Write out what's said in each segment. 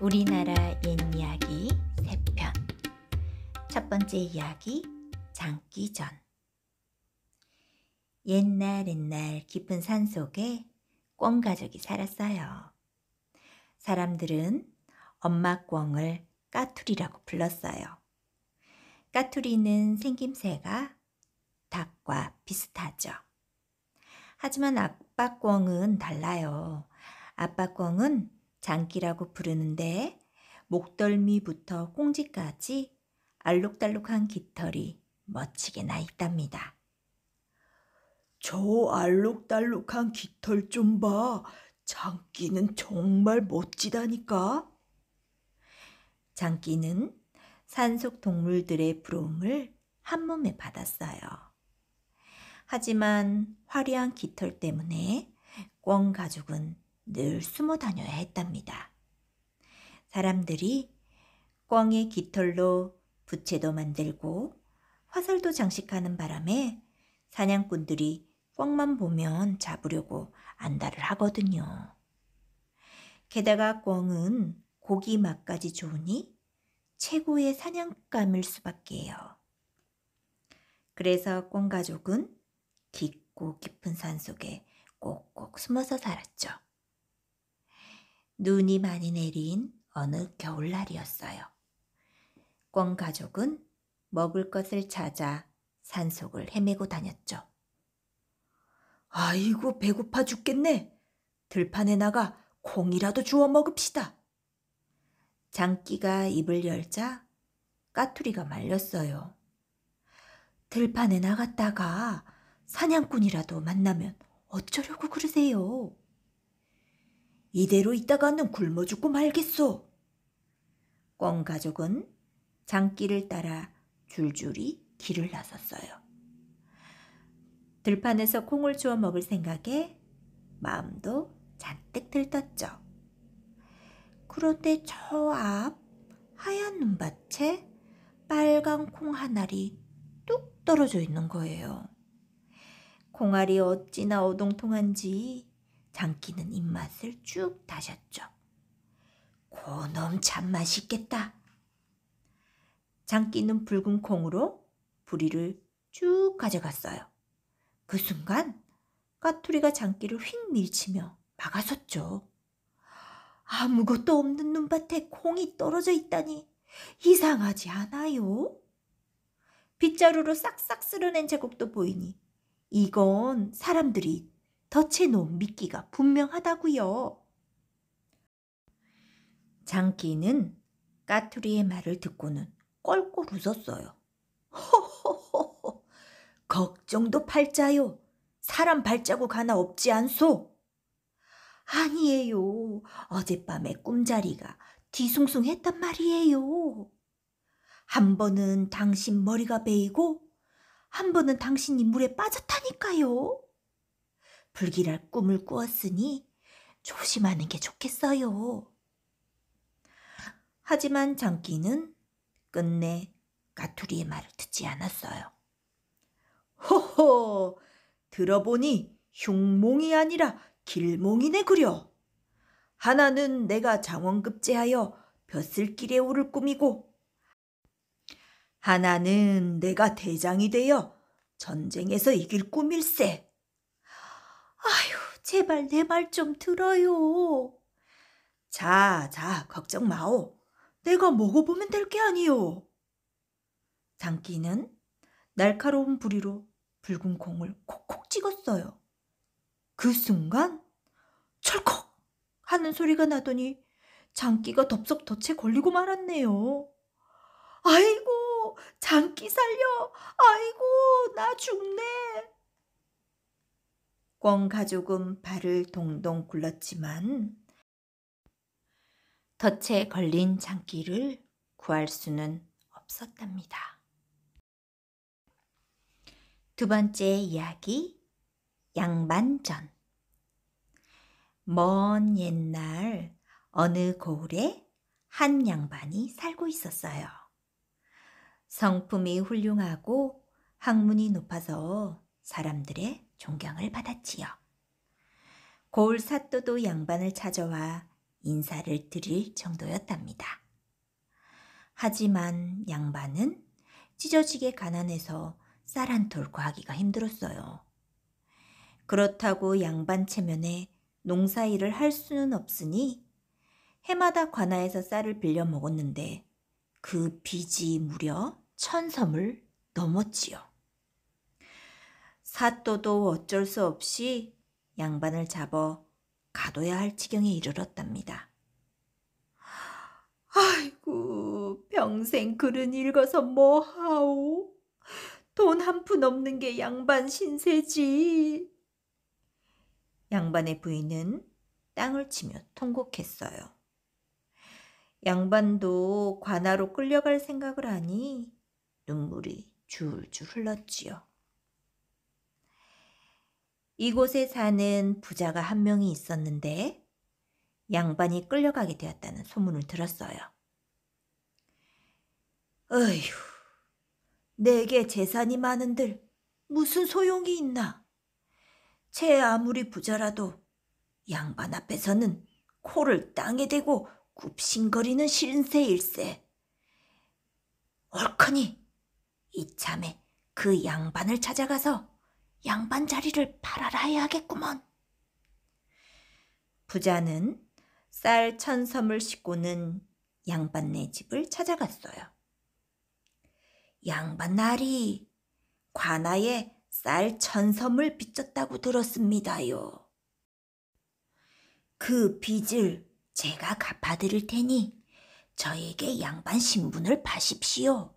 우리나라 옛이야기 3편. 첫 번째 이야기, 장기전. 옛날 깊은 산속에 꿩 가족이 살았어요. 사람들은 엄마 꿩을 까투리라고 불렀어요. 까투리는 생김새가 닭과 비슷하죠. 하지만 아빠 꿩은 달라요. 아빠 꿩은 장기라고 부르는데 목덜미부터 꽁지까지 알록달록한 깃털이 멋지게 나 있답니다. 저 알록달록한 깃털 좀 봐. 장기는 정말 멋지다니까. 장기는 산속 동물들의 부러움을 한몸에 받았어요. 하지만 화려한 깃털 때문에 꿩 가족은 늘 숨어 다녀야 했답니다. 사람들이 꿩의 깃털로 부채도 만들고 화살도 장식하는 바람에 사냥꾼들이 꿩만 보면 잡으려고 안달을 하거든요. 게다가 꿩은 고기 맛까지 좋으니 최고의 사냥감일 수밖에요. 그래서 꿩 가족은 깊고 깊은 산속에 꼭꼭 숨어서 살았죠. 눈이 많이 내린 어느 겨울날이었어요. 꿩 가족은 먹을 것을 찾아 산속을 헤매고 다녔죠. 아이고, 배고파 죽겠네. 들판에 나가 콩이라도 주워 먹읍시다. 장기가 입을 열자 까투리가 말렸어요. 들판에 나갔다가 사냥꾼이라도 만나면 어쩌려고 그러세요? 이대로 있다가는 굶어 죽고 말겠소. 꿩 가족은 장기를 따라 줄줄이 길을 나섰어요. 들판에서 콩을 주워 먹을 생각에 마음도 잔뜩 들떴죠. 그런데 저 앞 하얀 눈밭에 빨간 콩 한 알이 뚝 떨어져 있는 거예요. 콩알이 어찌나 어동통한지 장기는 입맛을 쭉 다셨죠. 그놈 참 맛있겠다. 장기는 붉은 콩으로 부리를 쭉 가져갔어요. 그 순간 까투리가 장기를 휙 밀치며 막아섰죠. 아무것도 없는 눈밭에 콩이 떨어져 있다니 이상하지 않아요? 빗자루로 싹싹 쓸어낸 자국도 보이니 이건 사람들이 덫해놓은 미끼가 분명하다고요. 장기는 까투리의 말을 듣고는 껄껄 웃었어요. 호호호호, 걱정도 팔자요. 사람 발자국 하나 없지 않소? 아니에요. 어젯밤에 꿈자리가 뒤숭숭했단 말이에요. 한 번은 당신 머리가 베이고 한 번은 당신이 물에 빠졌다니까요. 불길할 꿈을 꾸었으니 조심하는 게 좋겠어요. 하지만 장기는 끝내 까투리의 말을 듣지 않았어요. 호호, 들어보니 흉몽이 아니라 길몽이네 그려. 하나는 내가 장원급제하여 벼슬길에 오를 꿈이고, 하나는 내가 대장이 되어 전쟁에서 이길 꿈일세. 아휴, 제발 내 말 좀 들어요. 자, 걱정 마오. 내가 먹어보면 될 게 아니오. 장기는 날카로운 부리로 붉은 콩을 콕콕 찍었어요. 그 순간 철컥 하는 소리가 나더니 장기가 덥석 덫에 걸리고 말았네요. 아이고, 장기 살려. 아이고, 나 죽네. 꿩 가족은 발을 동동 굴렀지만 덫에 걸린 장기를 구할 수는 없었답니다. 두 번째 이야기, 양반전. 먼 옛날 어느 고을에 한 양반이 살고 있었어요. 성품이 훌륭하고 학문이 높아서 사람들의 존경을 받았지요. 고을 사또도 양반을 찾아와 인사를 드릴 정도였답니다. 하지만 양반은 찢어지게 가난해서 쌀 한 톨 구하기가 힘들었어요. 그렇다고 양반 체면에 농사일을 할 수는 없으니 해마다 관아에서 쌀을 빌려 먹었는데 그 빚이 무려 1,000섬을 넘었지요. 사또도 어쩔 수 없이 양반을 잡아 가둬야 할 지경에 이르렀답니다. 아이고, 평생 글은 읽어서 뭐하오? 돈 한 푼 없는 게 양반 신세지. 양반의 부인은 땅을 치며 통곡했어요. 양반도 관아로 끌려갈 생각을 하니 눈물이 줄줄 흘렀지요. 이곳에 사는 부자가 한 명이 있었는데 양반이 끌려가게 되었다는 소문을 들었어요. 어휴, 내게 재산이 많은들 무슨 소용이 있나? 제 아무리 부자라도 양반 앞에서는 코를 땅에 대고 굽신거리는 신세일세. 옳거니 이참에 그 양반을 찾아가서 양반 자리를 팔아라 해야겠구먼. 부자는 쌀 1,000섬을 싣고는 양반네 집을 찾아갔어요. 양반나리, 관아에 쌀 1,000섬을 빚졌다고 들었습니다요. 그 빚을 제가 갚아드릴 테니 저에게 양반 신분을 파십시오.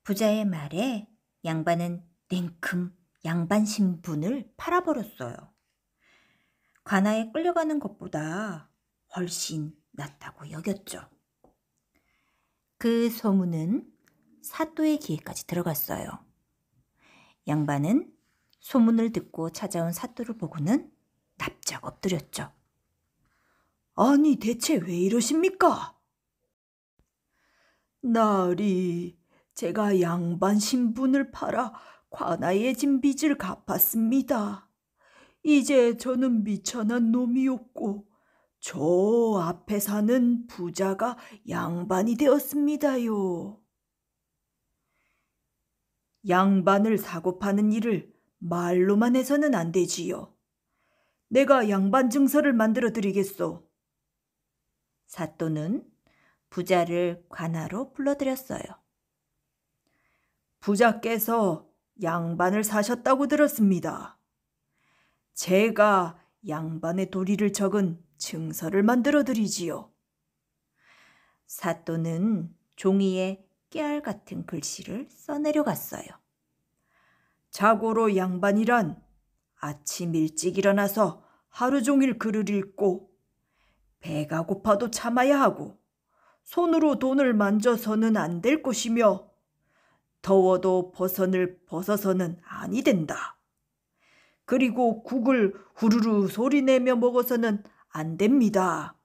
부자의 말에 양반은 냉큼 양반 신분을 팔아버렸어요. 관아에 끌려가는 것보다 훨씬 낫다고 여겼죠. 그 소문은 사또의 귀에까지 들어갔어요. 양반은 소문을 듣고 찾아온 사또를 보고는 납작 엎드렸죠. 아니, 대체 왜 이러십니까? 나리, 제가 양반 신분을 팔아 관아에 진 빚을 갚았습니다. 이제 저는 미천한 놈이었고 저 앞에 사는 부자가 양반이 되었습니다요. 양반을 사고 파는 일을 말로만 해서는 안 되지요. 내가 양반 증서를 만들어 드리겠소. 사또는 부자를 관아로 불러들였어요. 부자께서 양반을 사셨다고 들었습니다. 제가 양반의 도리를 적은 증서를 만들어 드리지요. 사또는 종이에 깨알 같은 글씨를 써내려갔어요. 자고로 양반이란 아침 일찍 일어나서 하루 종일 글을 읽고 배가 고파도 참아야 하고 손으로 돈을 만져서는 안 될 것이며 더워도 벗어서는 아니 된다. 그리고 국을 후루루 소리내며 먹어서는 안 됩니다.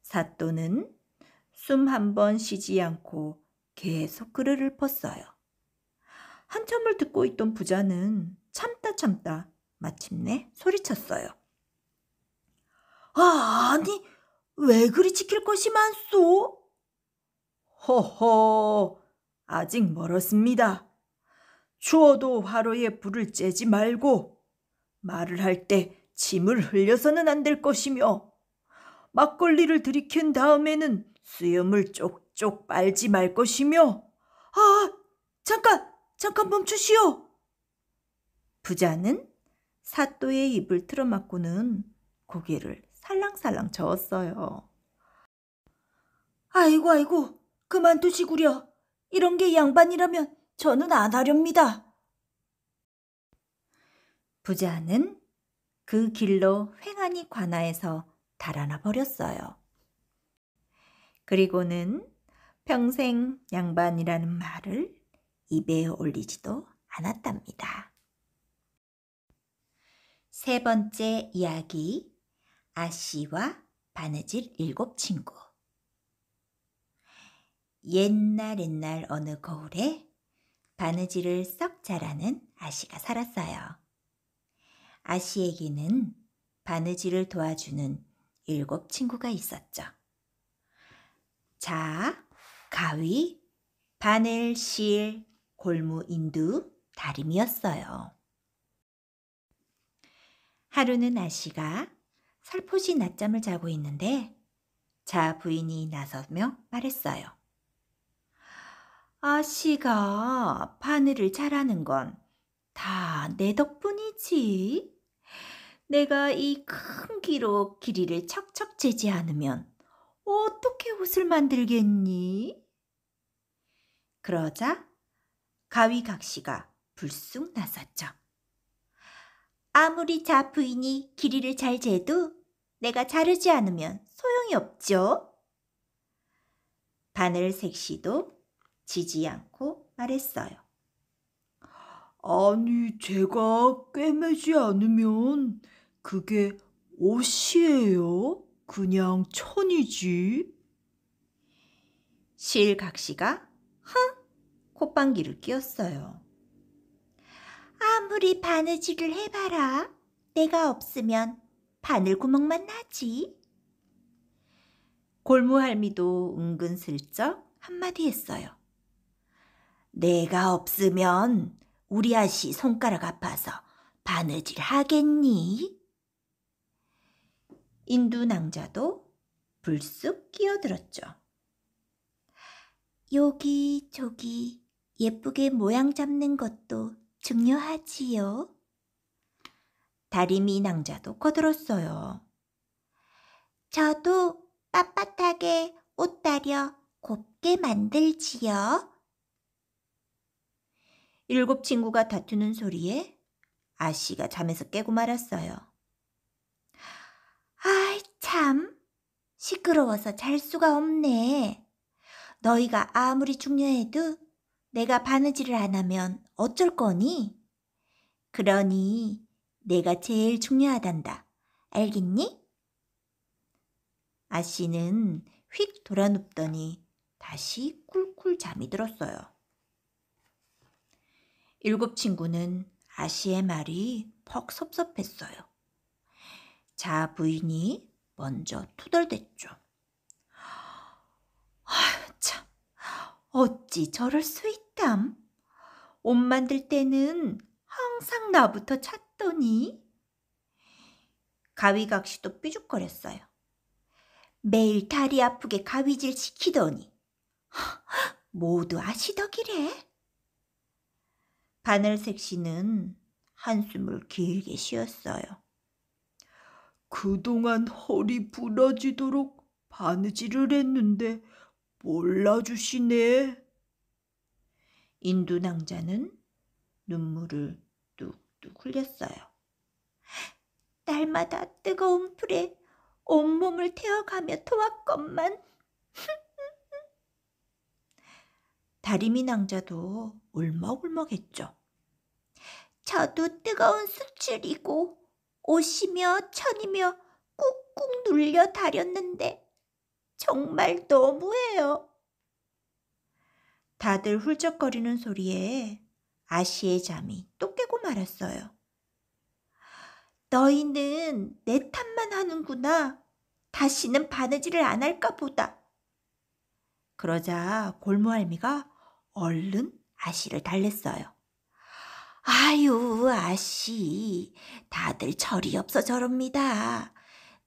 사또는 숨 한 번 쉬지 않고 계속 글을 읊었어요. 한참을 듣고 있던 부자는 참다 마침내 소리쳤어요. 아니, 왜 그리 지킬 것이 많소? 허허, 아직 멀었습니다. 추워도 화로에 불을 쬐지 말고 말을 할 때 침을 흘려서는 안 될 것이며 막걸리를 들이킨 다음에는 수염을 쪽쪽 빨지 말 것이며 잠깐 멈추시오. 부자는 사또의 입을 틀어막고는 고개를 살랑살랑 저었어요. 아이고, 그만두시구려. 이런 게 양반이라면 저는 안 하렵니다. 부자는 그 길로 횡하니 관아에서 달아나 버렸어요. 그리고는 평생 양반이라는 말을 입에 올리지도 않았답니다. 세 번째 이야기, 아씨와 바느질 7친구. 옛날 어느 거울에 바느질을 썩 잘하는 아씨가 살았어요. 아씨에게는 바느질을 도와주는 7 친구가 있었죠. 자, 가위, 바늘, 실, 골무, 인두, 다림이었어요. 하루는 아씨가 살포시 낮잠을 자고 있는데 자 부인이 나서며 말했어요. 아씨가 바늘을 잘하는 건 다 내 덕분이지. 내가 이 큰 기로 길이를 척척 재지 않으면 어떻게 옷을 만들겠니? 그러자 가위각시가 불쑥 나섰죠. 아무리 자 부인이 길이를 잘 재도 내가 자르지 않으면 소용이 없죠. 바늘 색시도 지지 않고 말했어요. 아니, 제가 꿰매지 않으면 그게 옷이에요? 그냥 천이지. 실각시가 콧방귀를 뀌었어요. 아무리 바느질을 해봐라. 내가 없으면 바늘구멍만 나지. 골무할미도 은근슬쩍 한마디 했어요. 내가 없으면 우리 아씨 손가락 아파서 바느질 하겠니? 인두낭자도 불쑥 끼어들었죠. 여기저기 예쁘게 모양 잡는 것도 중요하지요. 다리미 낭자도 거들었어요. 저도 빳빳하게 옷 다려 곱게 만들지요. 7 친구가 다투는 소리에 아씨가 잠에서 깨고 말았어요. 아이 참, 시끄러워서 잘 수가 없네. 너희가 아무리 중요해도 내가 바느질을 안 하면 어쩔 거니? 그러니 내가 제일 중요하단다. 알겠니? 아씨는 휙 돌아눕더니 다시 쿨쿨 잠이 들었어요. 7 친구는 아씨의 말이 퍽 섭섭했어요. 자 부인이 먼저 투덜댔죠. 아휴 참, 어찌 저럴 수 있담? 옷 만들 때는 항상 나부터 찾더니. 가위각시도 삐죽거렸어요. 매일 다리 아프게 가위질 시키더니 모두 아시덕이래. 바늘색시는 한숨을 길게 쉬었어요. 그동안 허리 부러지도록 바느질을 했는데 몰라주시네. 인두낭자는 눈물을 뚝뚝 흘렸어요. 날마다 뜨거운 불에 온몸을 태워가며 도왔건만. 다리미 낭자도 울먹울먹했죠. 저도 뜨거운 수출이고 옷이며 천이며 꾹꾹 눌려 다렸는데 정말 너무해요. 다들 훌쩍거리는 소리에 아씨의 잠이 또 깨고 말았어요. 너희는 내 탓만 하는구나. 다시는 바느질을 안 할까 보다. 그러자 골무할미가 얼른 아씨를 달랬어요. 아유 아씨, 다들 철이 없어 저럽니다.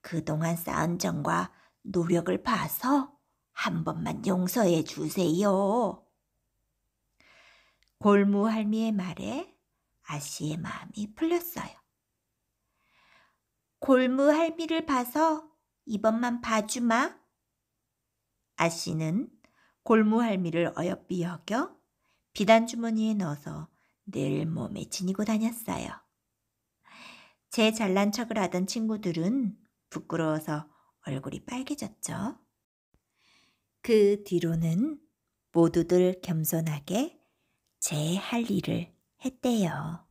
그동안 쌓은 정과 노력을 봐서 한 번만 용서해 주세요. 골무할미의 말에 아씨의 마음이 풀렸어요. 골무할미를 봐서 이번만 봐주마. 아씨는 골무할미를 어여삐 여겨 비단주머니에 넣어서 늘 몸에 지니고 다녔어요. 제 잘난 척을 하던 친구들은 부끄러워서 얼굴이 빨개졌죠. 그 뒤로는 모두들 겸손하게 제 할 일을 했대요.